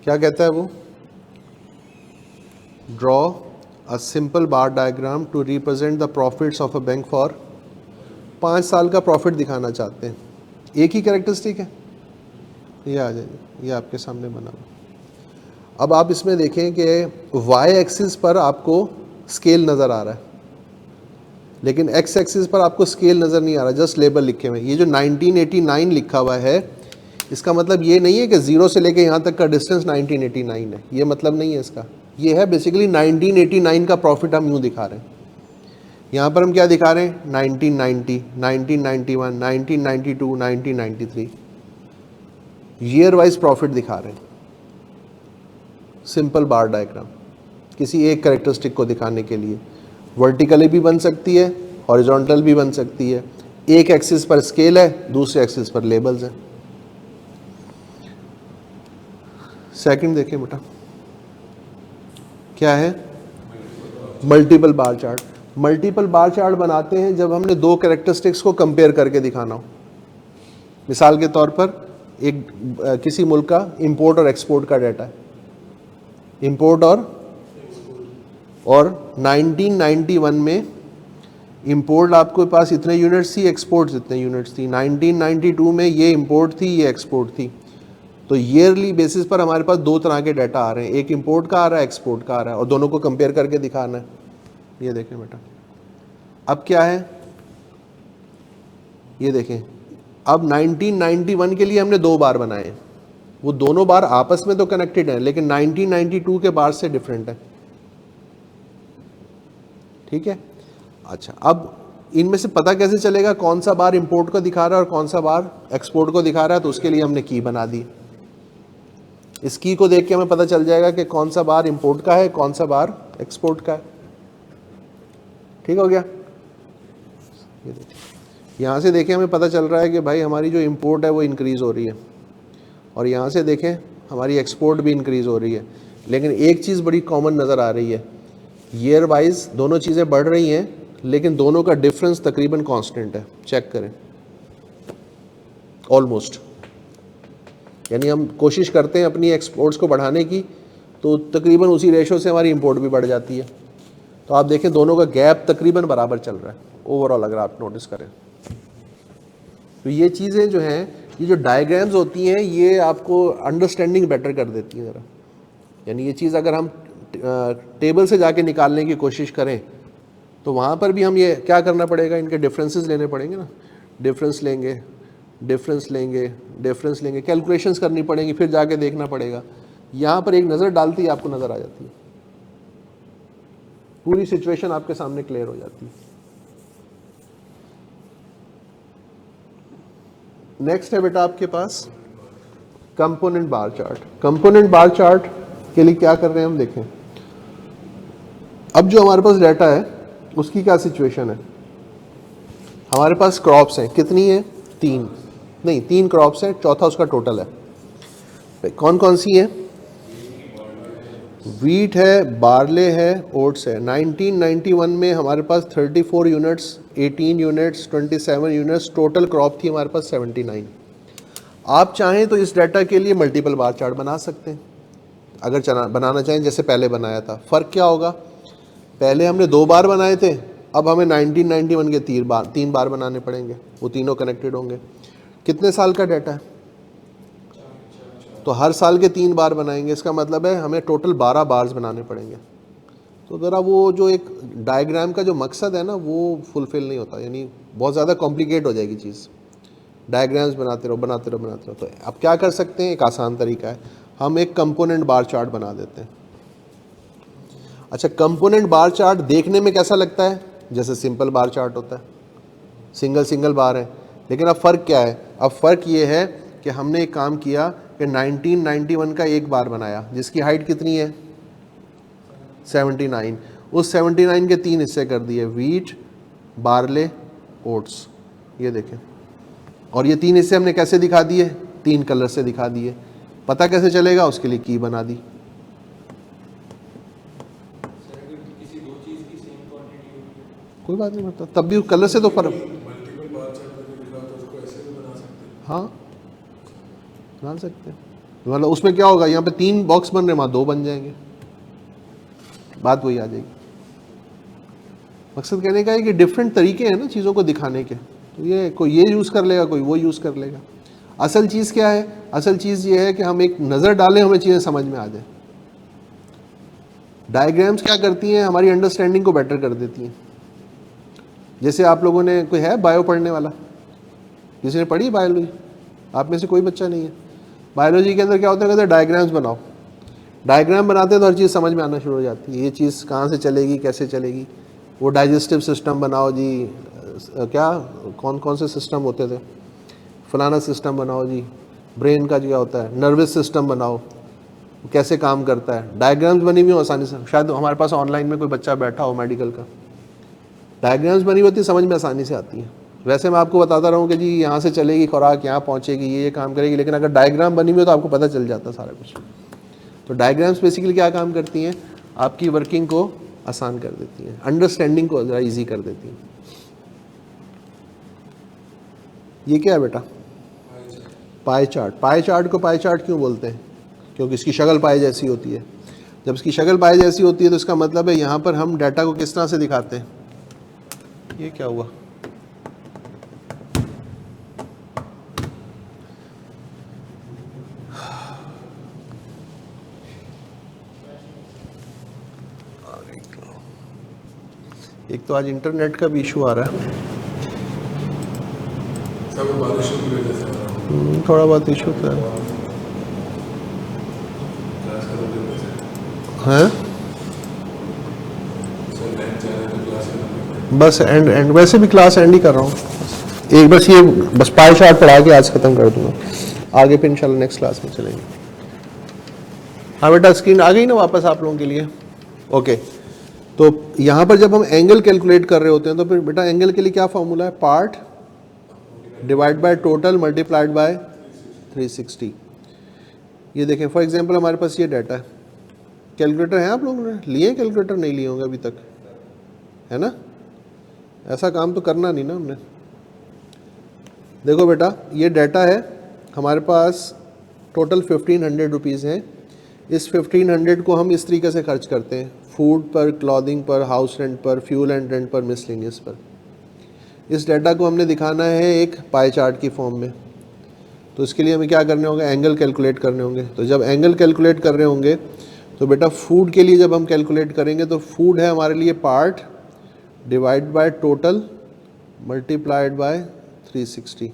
क्या कहता है वो, draw a simple bar diagram to represent the profits of a bank for 5 साल का प्रॉफिट दिखाना चाहते हैं। एक ही कैरेक्टरिस्टिक है, ये आ जाए, ये आपके सामने बना हुआ। अब आप इसमें देखें कि वाई एक्सिस पर आपको स्केल नज़र आ रहा है, लेकिन एक्स एक्सिस पर आपको स्केल नज़र नहीं आ रहा, जस्ट लेबल लिखे हुए। ये जो 1989 लिखा हुआ है, इसका मतलब ये नहीं है कि 0 से लेके यहाँ तक का डिस्टेंस 1989 है, ये मतलब नहीं है इसका। ये है बेसिकली 1989 का प्रॉफिट हम यूँ दिखा रहे हैं। यहाँ पर हम क्या दिखा रहे हैं, 1990, 1991, 1992, 1993 ईयर वाइज प्रॉफिट दिखा रहे हैं। सिंपल बार डायग्राम किसी एक कैरेक्टरिस्टिक को दिखाने के लिए वर्टिकली भी बन सकती है, हॉरिजॉन्टल भी बन सकती है। एक एक्सिस पर स्केल है, दूसरे एक्सिस पर लेबल्स हैं। सेकंड देखिए बेटा, क्या है, multiple bar chart. Multiple bar chart बनाते हैं जब हमने दो कैरेक्टरिस्टिक्स को कंपेयर करके दिखाना हो। मिसाल के तौर पर एक किसी मुल्क का इंपोर्ट और एक्सपोर्ट का डाटा है, इंपोर्ट और 1991 में इंपोर्ट आपके पास इतने यूनिट्स थी, एक्सपोर्ट इतने यूनिट्स थी। 1992 में ये इंपोर्ट थी, ये एक्सपोर्ट थी। तो ईयरली बेसिस पर हमारे पास दो तरह के डाटा आ रहे हैं, एक इंपोर्ट का आ रहा है, एक्सपोर्ट का आ रहा है, और दोनों को कंपेयर करके दिखाना है। ये देखें बेटा, अब क्या है, ये देखें, अब 1991 के लिए हमने दो बार बनाए हैं। वो दोनों बार आपस में तो कनेक्टेड है, लेकिन 1992 के बार से डिफरेंट है। ठीक है, अच्छा, अब इनमें से पता कैसे चलेगा कौन सा बार इंपोर्ट को दिखा रहा है और कौन सा बार एक्सपोर्ट को दिखा रहा है? तो उसके लिए हमने की बना दी। इस की को देख के हमें पता चल जाएगा कि कौन सा बार इंपोर्ट का है, कौन सा बार एक्सपोर्ट का है। ठीक हो गया। ये देखिए, यहाँ से देखें हमें पता चल रहा है कि भाई हमारी जो इंपोर्ट है वो इंक्रीज़ हो रही है, और यहाँ से देखें हमारी एक्सपोर्ट भी इंक्रीज़ हो रही है। लेकिन एक चीज़ बड़ी कॉमन नज़र आ रही है, ईयर वाइज दोनों चीज़ें बढ़ रही हैं, लेकिन दोनों का डिफरेंस तकरीबन कांस्टेंट है। चेक करें, ऑलमोस्ट, यानी हम कोशिश करते हैं अपनी एक्सपोर्ट्स को बढ़ाने की, तो तकरीबन उसी रेशो से हमारी इंपोर्ट भी बढ़ जाती है। तो आप देखें दोनों का गैप तकरीबन बराबर चल रहा है ओवरऑल, अगर आप नोटिस करें। तो ये चीज़ें जो हैं, ये जो डायग्राम्स होती हैं, ये आपको अंडरस्टैंडिंग बेटर कर देती हैं ज़रा। यानी ये चीज़ अगर हम टेबल से जाके निकालने की कोशिश करें, तो वहाँ पर भी हम ये क्या करना पड़ेगा, इनके डिफरेंसेस लेने पड़ेंगे ना। डिफरेंस लेंगे, डिफरेंस लेंगे, डिफरेंस लेंगे, कैलकुलेशंस करनी पड़ेंगी, फिर जाके देखना पड़ेगा। यहाँ पर एक नज़र डालती है आपको नज़र आ जाती है, पूरी सिचुएशन आपके सामने क्लियर हो जाती है। नेक्स्ट है बेटा आपके पास component bar chart. Component bar chart के लिए क्या कर रहे हैं हम देखें। अब जो हमारे पास डाटा है उसकी क्या सिचुएशन है। हमारे पास क्रॉप्स हैं, कितनी है, तीन क्रॉप्स हैं, चौथा उसका टोटल है। कौन कौन सी है, वीट है, बार्ले है, ओट्स है। 1991 में हमारे पास 34 units, 18 units, 27 units, total crop थी हमारे पास 79। आप चाहें तो इस डाटा के लिए मल्टीपल बार चार्ट बना सकते हैं, अगर बनाना चाहें जैसे पहले बनाया था। फ़र्क क्या होगा, पहले हमने 2 बार बनाए थे, अब हमें 1991 के 3 बार बनाने पड़ेंगे, वो तीनों कनेक्टेड होंगे। कितने साल का डाटा है, तो हर साल के 3 बार बनाएंगे, इसका मतलब है हमें टोटल 12 बार्स बनाने पड़ेंगे। तो ज़रा वो जो एक डायग्राम का जो मकसद है ना, वो फुलफ़िल नहीं होता, यानी बहुत ज़्यादा कॉम्प्लिकेट हो जाएगी चीज़। डायग्राम्स बनाते रहो। तो अब क्या कर सकते हैं, एक आसान तरीका है, हम एक कंपोनेंट बार चार्ट बना देते हैं। अच्छा, कंपोनेंट बार चार्ट देखने में कैसा लगता है, जैसे सिंपल बार चार्ट होता है, सिंगल बार है। लेकिन अब फ़र्क क्या है, अब फ़र्क ये है कि हमने एक काम किया कि 1991 का एक बार बनाया जिसकी हाइट कितनी है, 79। उस 79 के 3 हिस्से कर दिए, वीट, बार्ले, ओट्स। ये देखें, और ये 3 हिस्से हमने कैसे दिखा दिए, 3 कलर से दिखा दिए। पता कैसे चलेगा, उसके लिए की बना दी। कोई बात नहीं, मतलब तब भी कलर से तो फर्क। मल्टीपल बार चार्ट में लिखा तो उसको ऐसे भी बना सकते हैं। हाँ, बना सकते हैं। मतलब उसमें क्या होगा, यहाँ पे 3 बॉक्स बन रहे हैं, वहाँ 2 बन जाएंगे, बात वही आ जाएगी। मकसद कहने का है कि डिफरेंट तरीके हैं ना चीज़ों को दिखाने के, तो ये कोई ये यूज़ कर लेगा, कोई वो यूज़ कर लेगा। असल चीज़ क्या है, असल चीज़ ये है कि हम एक नज़र डालें, हमें चीज़ें समझ में आ जाए। डायग्राम्स क्या करती हैं, हमारी अंडरस्टैंडिंग को बेटर कर देती हैं। जैसे आप लोगों ने, कोई है बायो पढ़ने वाला, किसी ने पढ़ी बायोलॉजी? आप में से कोई बच्चा नहीं है। बायोलॉजी के अंदर क्या होता है, कहते हैं डायग्राम्स बनाओ। डायग्राम बनाते हैं तो हर चीज़ समझ में आना शुरू हो जाती है, ये चीज़ कहाँ से चलेगी, कैसे चलेगी। वो डाइजेस्टिव सिस्टम बनाओ जी, क्या कौन कौन से सिस्टम होते थे, फलाना सिस्टम बनाओ जी, ब्रेन का क्या होता है, नर्वस सिस्टम बनाओ, कैसे काम करता है, डायग्राम्स बनी हुई हो आसानी से। शायद हमारे पास ऑनलाइन में कोई बच्चा बैठा हो मेडिकल का, डायग्राम्स बनी होती है, समझ में आसानी से आती है। वैसे मैं आपको बताता रहा हूँ कि जी यहाँ से चलेगी खुराक, यहाँ पहुँचेगी, ये काम करेगी, लेकिन अगर डायग्राम बनी हुई हो तो आपको पता चल जाता सारा कुछ। तो डायग्राम्स बेसिकली क्या काम करती हैं, आपकी वर्किंग को आसान कर देती हैं, अंडरस्टैंडिंग को ज़रा ईजी कर देती हैं। ये क्या है बेटा, पाई चार्ट। पाई चार्ट को पाई चार्ट क्यों बोलते हैं, क्योंकि इसकी शक्ल पाई जैसी होती है। जब इसकी शक्ल पाई जैसी होती है तो इसका मतलब है यहाँ पर हम डाटा को किस तरह से दिखाते हैं। ये क्या हुआ, एक तो आज इंटरनेट का भी इशू आ रहा है, सब बारिशों की वजह से थोड़ा बहुत इशू तो है। क्लास खत्म करने से हैं सर नेट जा रहे तो क्लास खत्म। बस एंड वैसे भी क्लास एंड ही कर रहा हूँ, एक बस ये बस पाई चार्ट पढ़ा के आज खत्म कर दूंगा, आगे फिर इंशाल्लाह नेक्स्ट क्लास में चलेंगे। हाँ बेटा स्क्रीन आ गई ना वापस आप लोगों के लिए, ओके। तो यहाँ पर जब हम एंगल कैलकुलेट कर रहे होते हैं तो फिर बेटा एंगल के लिए क्या फॉर्मूला है, part divide by total multiplied by 360। ये देखें फॉर एग्जांपल हमारे पास ये डाटा है, कैलकुलेटर है, आप लोगों ने लिए कैलकुलेटर, नहीं लिए होंगे अभी तक, है ना, ऐसा काम तो करना नहीं ना हमने। देखो बेटा ये डाटा है हमारे पास, टोटल 1500 रुपीज़ हैं। इस 1500 को हम इस तरीके से खर्च करते हैं, फूड पर, क्लॉथिंग पर, हाउस रेंट पर, फ्यूल एंड रेंट पर, मिसलेनियस पर। इस डाटा को हमने दिखाना है एक पाई चार्ट की फॉर्म में, तो इसके लिए हमें क्या करने होंगे, एंगल कैलकुलेट करने होंगे। तो जब एंगल कैलकुलेट कर रहे होंगे तो बेटा फूड के लिए जब हम कैलकुलेट करेंगे तो फूड है हमारे लिए part divide by total multiplied by 360,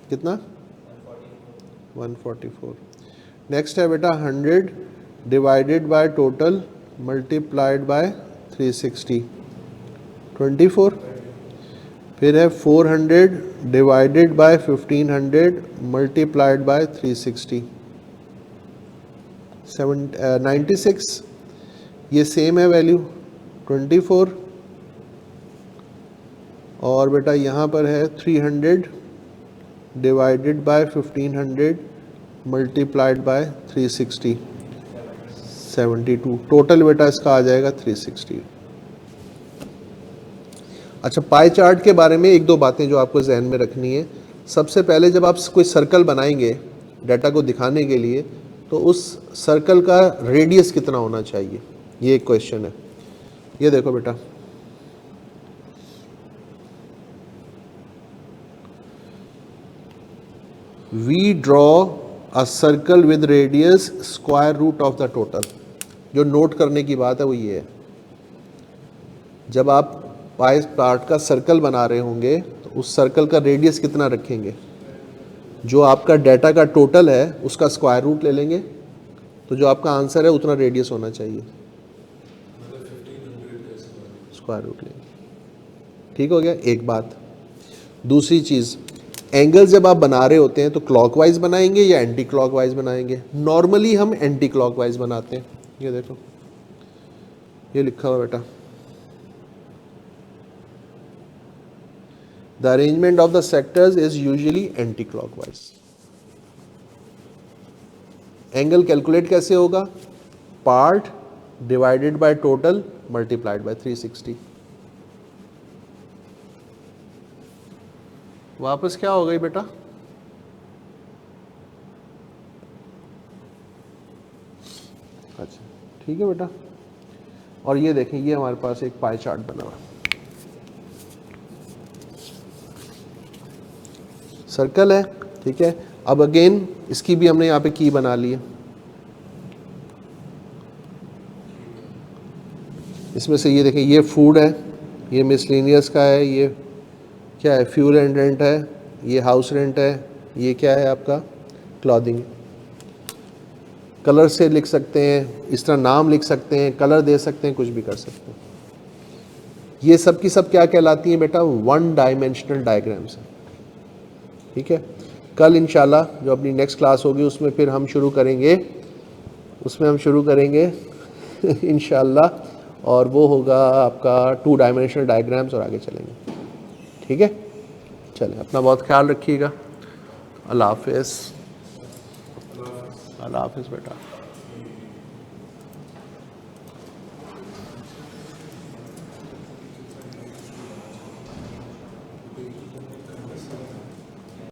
कितना 144। नेक्स्ट है बेटा 100 divided by total multiplied by 360, 24। फिर है 400 डिवाइडेड बाय 1500 मल्टीप्लाइड बाय 360, 96। ये सेम है वैल्यू 24। और बेटा यहाँ पर है 300 divided by 1500 multiplied by 360, 72। Total बेटा इसका आ जाएगा 360। अच्छा पाई चार्ट के बारे में एक दो बातें जो आपको जहन में रखनी है। सबसे पहले जब आप कोई सर्कल बनाएंगे डाटा को दिखाने के लिए तो उस सर्कल का रेडियस कितना होना चाहिए, ये एक क्वेश्चन है। ये देखो बेटा we draw a circle with radius square root of the total. जो नोट करने की बात है वो ये है, जब आप पाई चार्ट का सर्कल बना रहे होंगे तो उस सर्कल का रेडियस कितना रखेंगे, जो आपका डाटा का टोटल है उसका स्क्वायर रूट ले लेंगे, तो जो आपका आंसर है उतना रेडियस होना चाहिए, मतलब 1500 का स्क्वायर रूट लेंगे। ठीक हो गया एक बात। दूसरी चीज़, एंगल जब आप बना रहे होते हैं तो क्लॉकवाइज बनाएंगे या एंटी क्लॉकवाइज बनाएंगे। नॉर्मली हम एंटी क्लॉकवाइज बनाते हैं। ये देखो ये लिखा हुआ बेटा, the arrangement of the sectors is usually anti clockwise. Angle calculate कैसे होगा, part divided by total multiplied by 360। वापस क्या हो गई बेटा, अच्छा ठीक है बेटा। और ये देखें ये हमारे पास एक पाई चार्ट बना हुआ सर्कल है, ठीक है। अब अगेन इसकी भी हमने यहाँ पे की बना ली है। इसमें से ये देखें ये फूड है, ये मिसलेनियस का है, ये क्या है फ्यूल एंड रेंट है, ये हाउस रेंट है, ये क्या है आपका क्लॉथिंग। कलर से लिख सकते हैं, इस तरह नाम लिख सकते हैं, कलर दे सकते हैं, कुछ भी कर सकते हैं। ये सब की सब क्या कहलाती हैं बेटा? वन डायमेंशनल डायग्राम्स हैं। ठीक है, कल इंशाल्लाह जो अपनी नेक्स्ट क्लास होगी उसमें फिर हम शुरू करेंगे, इंशाल्लाह, और वो होगा आपका 2 डायमेंशनल डायग्राम्स, और आगे चलेंगे। ठीक है, चलें, अपना बहुत ख्याल रखिएगा। अल्लाह हाफिज़। अल्लाह हाफिज़ बेटा।